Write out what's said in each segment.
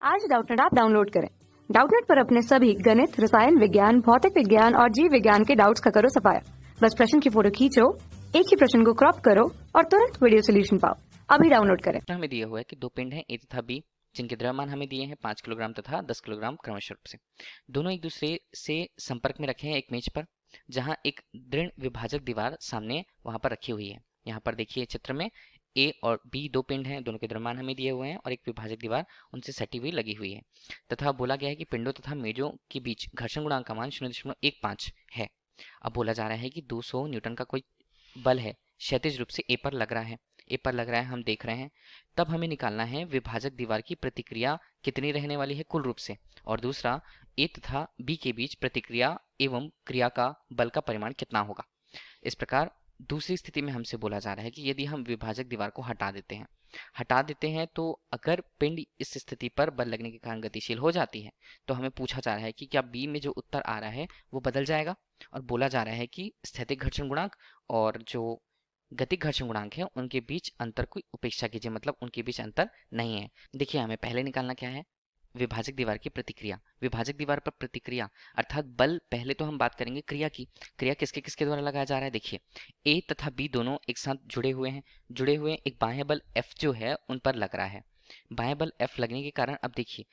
आज Doubtnut app download करें। Doubtnut पर अपने सभी गणित, रसायन विज्ञान, भौतिक विज्ञान और जीव विज्ञान के डाउट्स का करो सफाया। बस प्रश्न की फोटो खींचो, एक ही प्रश्न को क्रॉप करो और तुरंत वीडियो सोल्यूशन पाओ। अभी डाउनलोड करें। हमें दिया हुआ है कि दो पिंड हैं ए तथा बी, जिनके द्रव्यमान हमें दिए हैं 5 किलोग्राम तथा 10 किलोग्राम क्रमशः रूप से। दोनों एक दूसरे से संपर्क में रखे हैं एक मेज पर, जहां एक दृढ़ विभाजक दीवार सामने वहां पर रखी हुई है। यहाँ पर देखिए चित्र में ए और बी दो पिंड हैं, दोनों के द्रव्यमान हमें दिए हुए हैं और एक विभाजक दीवार उनसे सटी हुई लगी हुई है। तथा बोला गया है कि पिंडों तथा मेजों के बीच घर्षण गुणांक का मान 0.15 है। अब बोला जा रहा है कि 200 न्यूटन का कोई बल है, क्षैतिज रूप से ए पर लग रहा है। ए पर लग रहा है, हम देख रहे हैं। तब हमें निकालना है विभाजक दीवार की प्रतिक्रिया कितनी रहने वाली है कुल रूप से, और दूसरा ए तथा बी के बीच प्रतिक्रिया एवं क्रिया का बल का परिमाण कितना होगा। इस प्रकार दूसरी स्थिति में हमसे बोला जा रहा है कि यदि हम विभाजक दीवार को हटा देते हैं तो अगर पिंड इस स्थिति पर बल लगने के कारण गतिशील हो जाती है, तो हमें पूछा जा रहा है कि क्या बी में जो उत्तर आ रहा है वो बदल जाएगा। और बोला जा रहा है कि स्थैतिक घर्षण गुणांक और जो गतिक घर्षण गुणांक है उनके बीच अंतर की उपेक्षा कीजिए, मतलब उनके बीच अंतर नहीं है। देखिए हमें पहले निकालना क्या है, विभाजक दीवार की प्रतिक्रिया। विभाजक दीवार पर प्रतिक्रिया अर्थात बल। पहले तो हम बात करेंगे क्रिया की। क्रिया किसके किसके द्वारा लगाया जा रहा है। देखिए ए तथा बी दोनों एक साथ जुड़े हुए हैं। एक बाह्य बल F जो है उन पर लग रहा है। बाह्य बल F लगने के कारण अब देखिए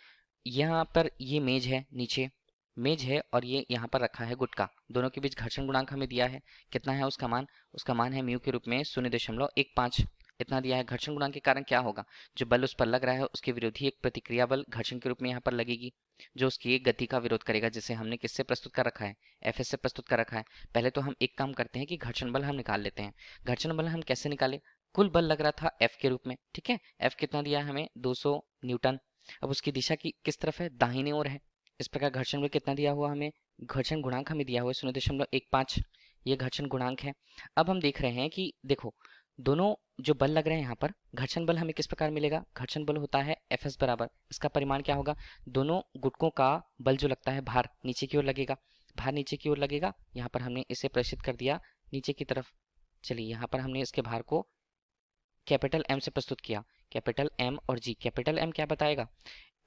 यहाँ पर ये मेज है, नीचे मेज है और ये यहाँ पर रखा है गुटका। दोनों के बीच घर्षण गुणांक हमें दिया है, कितना है उसका मान है म्यू के रूप में 0.15 इतना दिया है। घर्षण गुणांक के कारण क्या होगा, जो बल उस पर लग रहा है उसके विरोधी एक प्रतिक्रिया बल घर्षण के रूप में यहाँ पर लगेगी, जो उसकी एक गति का विरोध करेगा, जिसे हमने किससे प्रस्तुत कर रखा है, Fs से प्रस्तुत कर रखा है। पहले तो हम एक काम करते हैं कि घर्षण बल हम निकाल लेते हैं। घर्षण बल हम कैसे निकाले, कुल बल लग रहा था F के रूप में, ठीक है। F कितना दिया है हमें, 200 न्यूटन। अब उसकी दिशा की किस तरफ है, दाहिने ओर है। इस प्रकार घर्षण बल कितना दिया हुआ हमें, घर्षण गुणांक हमें दिया हुआ है 0.15, ये घर्षण गुणांक है। अब हम देख रहे हैं कि देखो दोनों जो बल लग रहे हैं यहाँ पर, घर्षण बल हमें किस प्रकार मिलेगा, घर्षण बल होता है Fs बराबर, इसका परिमाण क्या होगा, दोनों गुटकों का बल जो लगता है भार नीचे की ओर लगेगा, भार नीचे की ओर लगेगा। यहाँ पर हमने इसे प्रेषित कर दिया नीचे की तरफ। चलिए यहाँ पर हमने इसके भार को कैपिटल M से प्रस्तुत किया, कैपिटल M और G। कैपिटल M क्या बताएगा,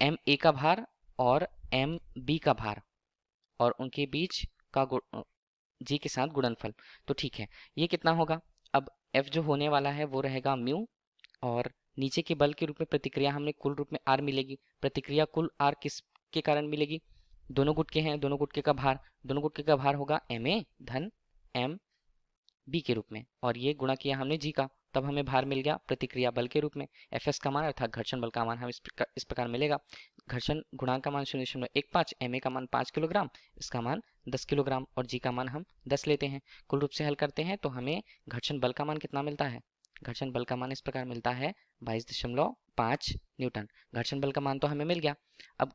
M A का भार और M B का भार और उनके बीच का G के साथ गुणनफल। तो ठीक है, ये कितना होगा। अब F जो होने वाला है वो रहेगा म्यू, और नीचे के बल के रूप में प्रतिक्रिया हमने कुल रूप में R मिलेगी। प्रतिक्रिया कुल R किस के कारण मिलेगी, दोनों गुटके हैं, दोनों गुटके का भार, दोनों गुटके का भार होगा Ma धन M B के रूप में, और ये गुणा किया हमने G का, तब हमें भार मिल गया प्रतिक्रिया बल के रूप में। Fs का मान अर्थात घर्षण बल का मान हम इस प्रकार मिलेगा। घर्षण गुणांक का मान 0.15, Ma का मान 5 किलोग्राम, इसका मान 10 किलोग्राम और G का मान हम 10 लेते हैं। कुल रूप से हल करते हैं तो हमें घर्षण बल का मान कितना मिलता है, घर्षण बल का मान इस प्रकार मिलता है 22.5 न्यूटन। घर्षण बल का मान तो हमें मिल गया। अब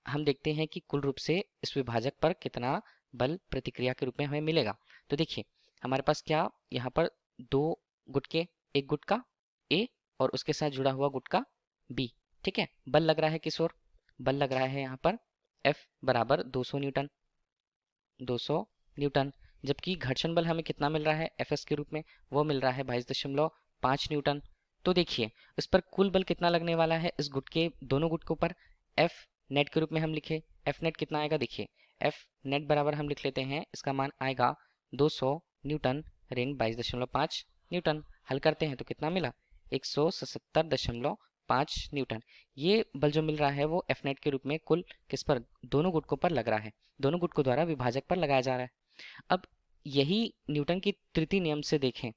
हम देखते हैं कि कुल रूप से इस विभाजक पर कितना बल प्रतिक्रिया के रूप में हमें मिलेगा। तो देखिए हमारे पास क्या, यहाँ पर दो गुटके, एक गुटका A और उसके साथ जुड़ा हुआ गुटका B, ठीक है। बल लग रहा है किस ओर, बल लग रहा है यहाँ पर F बराबर 200 न्यूटन, 200 न्यूटन। जबकि घर्षण बल हमें कितना मिल रहा है Fs के रूप में, वो मिल रहा है 22.5 न्यूटन। तो देखिए इस पर कुल बल कितना लगने वाला है, इस गुटके दोनों गुटकों पर F नेट के रूप में हम लिखे, F नेट कितना आएगा, देखिए F नेट बराबर हम लिख लेते हैं, इसका मान आएगा 200 न्यूटन ऋण 22.5 न्यूटन। हल करते हैं तो कितना मिला, 177.5 न्यूटन। ये बल जो मिल रहा है वो F नेट के रूप में कुल किस पर, दोनों गुटकों पर लग रहा है, दोनों गुटकों द्वारा विभाजक पर लगाया जा रहा है। अब यही न्यूटन की तृतीय नियम से देखें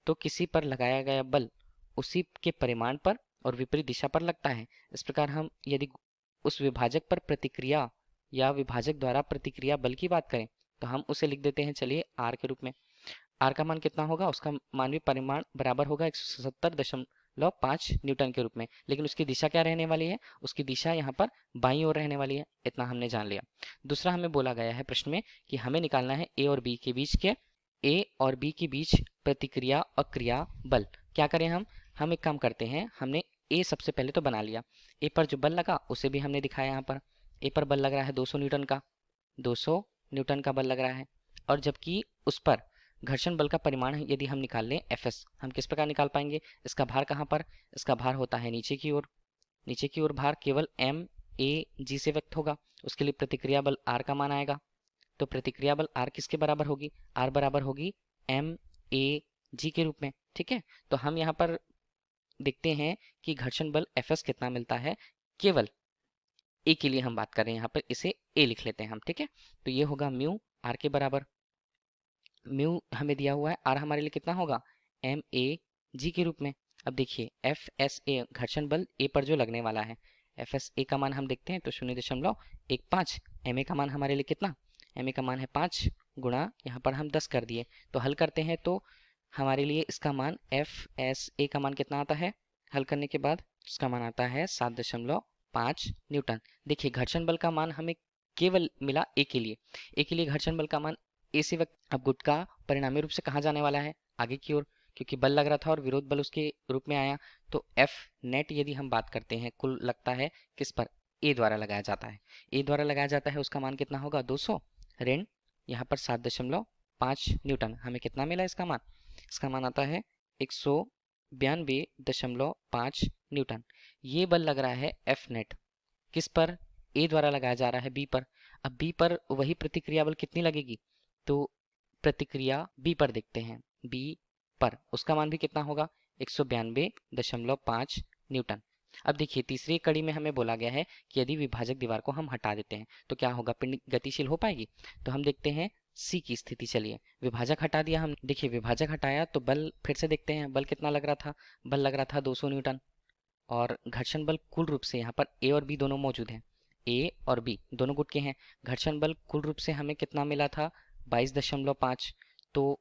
तो किसी पर लगाया गया बल उसी के परिमाण पर और विपरीत दिशा पर लगता है। इस प्रकार हम यदि उस विभाजक पर प्रतिक्रिया या विभाजक द्वारा प्रतिक्रिया बल की बात करें तो हम उसे लिख देते हैं, चलिए R के रूप में। R का मान कितना होगा, उसका मान भी परिमाण बराबर होगा 177.5 न्यूटन के रूप में, लेकिन उसकी दिशा क्या रहने वाली है, उसकी दिशा यहाँ पर बाईं ओर रहने वाली है। इतना हमने जान लिया। दूसरा हमें बोला गया है प्रश्न में कि हमें निकालना है A और B के बीच के, A और B के बीच प्रतिक्रिया और क्रिया बल। क्या करें हम एक काम करते हैं, हमने A सबसे पहले तो बना लिया, A पर जो बल लगा उसे भी हमने दिखाया। यहाँ पर A पर बल लग रहा है 200 न्यूटन का, 200 न्यूटन का बल लग रहा है। और जबकि उस पर घर्षण बल का परिमाण यदि हम निकाल लें Fs, हम किस प्रकार निकाल पाएंगे, इसका भार कहाँ पर, इसका भार होता है नीचे की ओर, नीचे की ओर भार केवल M ए जी से व्यक्त होगा, उसके लिए प्रतिक्रिया बल आर का मान आएगा। तो प्रतिक्रिया बल आर किसके बराबर होगी? आर बराबर होगी एम ए जी के रूप में। ठीक है, तो हम यहाँ पर देखते हैं कि घर्षण बल एफ एस कितना मिलता है। केवल ए के लिए हम बात कर रहे हैं, यहाँ पर इसे ए लिख लेते हैं हम। ठीक है, तो ये होगा म्यू आर के बराबर। म्यू हमें दिया हुआ है, आर हमारे लिए कितना होगा? एम ए जी के रूप में। अब देखिए एफ एस ए घर्षण बल ए पर जो लगने वाला है, एफ एस ए का मान हम देखते हैं तो 0.15। एम ए का मान हमारे लिए कितना? एम ए का मान है 5 गुणा यहाँ पर हम 10 कर दिए। तो हल करते हैं तो हमारे लिए इसका मान एफ एस ए का मान कितना आता है? हल करने के बाद इसका मान आता है 7.5 न्यूटन। देखिए घर्षण बल का मान हमें केवल मिला ए के लिए। ए के लिए घर्षण बल का मान ए से व्यक्त। अब गुटका परिणामी रूप से कहाँ जाने वाला है? आगे की ओर, क्योंकि बल लग रहा था और विरोध बल उसके रूप में आया। तो एफ नेट यदि हम बात करते हैं, कुल लगता है किस पर? ए द्वारा लगाया जाता है। ए द्वारा लगाया जाता है, उसका मान कितना होगा? 200 ऋण यहाँ पर 7.5 न्यूटन। हमें कितना मिला इसका मान? इसका मान आता है 192.5 न्यूटन। ये बल लग रहा है एफ नेट किस पर? ए द्वारा लगाया जा रहा है बी पर। अब बी पर वही प्रतिक्रिया बल कितनी लगेगी? तो प्रतिक्रिया बी पर देखते हैं, बी पर उसका मान भी कितना होगा? 192.5 न्यूटन। अब देखिए तीसरी कड़ी में हमें बोला गया है कि यदि विभाजक दीवार को हम हटा देते हैं तो क्या होगा? पिंड गतिशील हो पाएगी? तो हम देखते हैं सी की स्थिति। चलिए विभाजक हटा दिया हम। देखिए विभाजक हटाया तो बल फिर से देखते हैं, बल कितना लग रहा था? बल लग रहा था 200 न्यूटन। और घर्षण बल कुल रूप से यहाँ पर ए और बी दोनों मौजूद हैं, ए और बी दोनों गुट के हैं। घर्षण बल कुल रूप से हमें कितना मिला था? 22.5। तो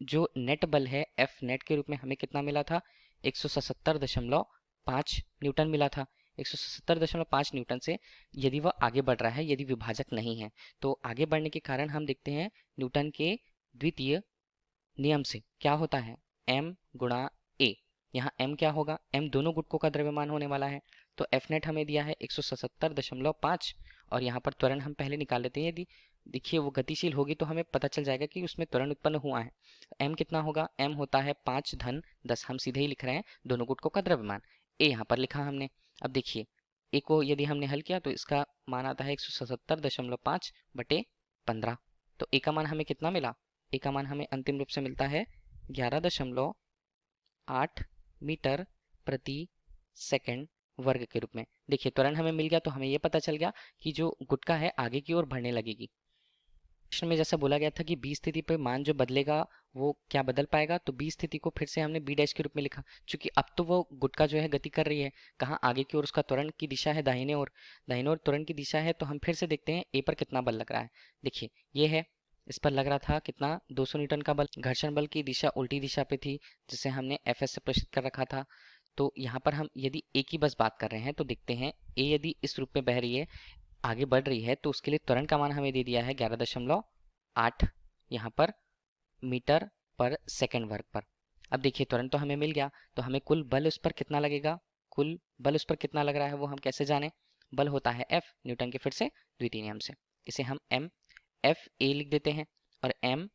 जो नेट बल है एफ नेट के रूप में हमें कितना मिला था? 177.5 न्यूटन मिला था। 177.5 न्यूटन से यदि वह आगे बढ़ रहा है, यदि विभाजक नहीं है, तो आगे बढ़ने के कारण हम देखते हैं न्यूटन के द्वितीय नियम से क्या होता है? m गुणा ए। यहाँ m क्या होगा? m दोनों गुटकों का द्रव्यमान होने वाला है। तो एफ नेट हमें दिया है 177.5 और यहाँ पर त्वरण हम पहले निकाल लेते हैं। यदि देखिए वो गतिशील होगी तो हमें पता चल जाएगा कि उसमें त्वरण उत्पन्न हुआ है। m कितना होगा? m होता है 5 धन 10। हम सीधे ही लिख रहे हैं दोनों गुटकों का द्रव्यमान। ए यहाँ पर लिखा हमने। अब देखिए ए को यदि हमने हल किया तो इसका मान आता है 177.5 बटे 15। तो ए का मान हमें कितना मिला? ए का मान हमें अंतिम रूप से मिलता है 11.8 मीटर प्रति सेकंड वर्ग के रूप में। देखिए त्वरण हमें मिल गया तो हमें यह पता चल गया कि जो गुटका है आगे की ओर बढ़ने लगेगी। प्रश्न में जैसा बोला गया था कि बी स्थिति पर मान जो बदलेगा वो क्या बदल पाएगा, तो बी स्थिति को फिर से हमने बी डैश के रूप में लिखा, क्योंकि अब तो वो गुटका जो है गति कर रही है कहाँ? आगे की ओर। उसका त्वरण की दिशा है दाहिने ओर, दाहिने ओर त्वरण की दिशा है। तो हम फिर से देखते हैं ए पर कितना बल लग रहा है। देखिए ये है, इस पर लग रहा था कितना? 200 न्यूटन का बल। घर्षण बल की दिशा उल्टी दिशा पे थी जिसे हमने एफ एस से प्रेषित कर रखा था। तो यहाँ पर हम यदि ए की बस बात कर रहे हैं तो देखते हैं ए यदि इस रूप में बह रही है, आगे बढ़ रही है, तो उसके लिए त्वरण का मान हमें दे दिया है 11.8 यहाँ पर मीटर पर सेकंड वर्ग पर। अब देखिए त्वरण तो हमें मिल गया, तो हमें कुल बल उस पर कितना लगेगा? कुल बल उस पर कितना लग रहा है वो हम कैसे जाने? बल होता है एफ न्यूटन के फिर से द्वितीय नियम से। इसे हम एम एफ ए लिख देते हैं और एम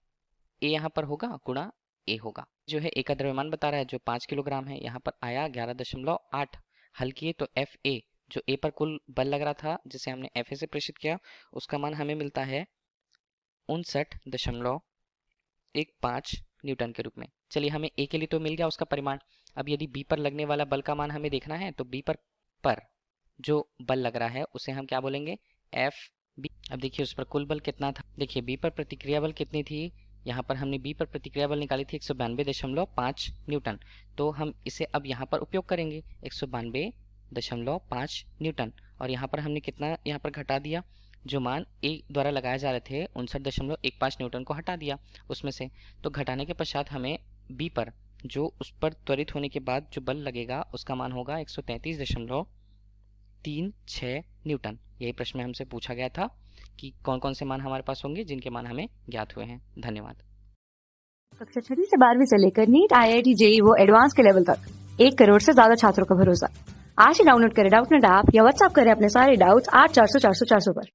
ए यहाँ पर होगा गुणा ए होगा। जो है ए का द्रव्यमान बता रहा है जो 5 किलोग्राम है, यहाँ पर आया 11.8। हल किए तो एफ ए जो ए पर कुल बल लग रहा था जिसे हमने एफ ए से प्रेषित किया, उसका मान हमें मिलता है 59.15 न्यूटन के रूप में। चलिए हमें ए के लिए तो मिल गया उसका परिमाण। अब यदि बी पर लगने वाला बल का मान हमें देखना है तो बी पर जो बल लग रहा है उसे हम क्या बोलेंगे? F B. अब देखिए उस पर कुल बल कितना था? देखिए बी पर प्रतिक्रिया बल कितनी थी? यहाँ पर हमने बी पर प्रतिक्रिया बल निकाली थी 192.5 न्यूटन। तो हम इसे अब यहाँ पर उपयोग करेंगे 192.5 न्यूटन। और यहाँ पर हमने कितना यहाँ पर घटा दिया? जो मान ए द्वारा लगाए जा रहे थे 59.15 न्यूटन को हटा दिया उसमें से। तो घटाने के पश्चात हमें बी पर जो उस पर त्वरित होने के बाद जो बल लगेगा उसका मान होगा 133.36 न्यूटन। यही प्रश्न में हमसे पूछा गया था कि कौन कौन से मान हमारे पास होंगे जिनके मान हमें ज्ञात हुए हैं। धन्यवाद। कक्षा 6 से 12वीं से लेकर नीट, IIT, JEE वो एडवांस के लेवल तक 1 करोड़ से ज्यादा छात्रों का भरोसा। आज ही डाउनलोड करें डाउटनेट ऐप या व्हाट्सएप करें अपने सारे डाउट्स 8400 400 400 पर।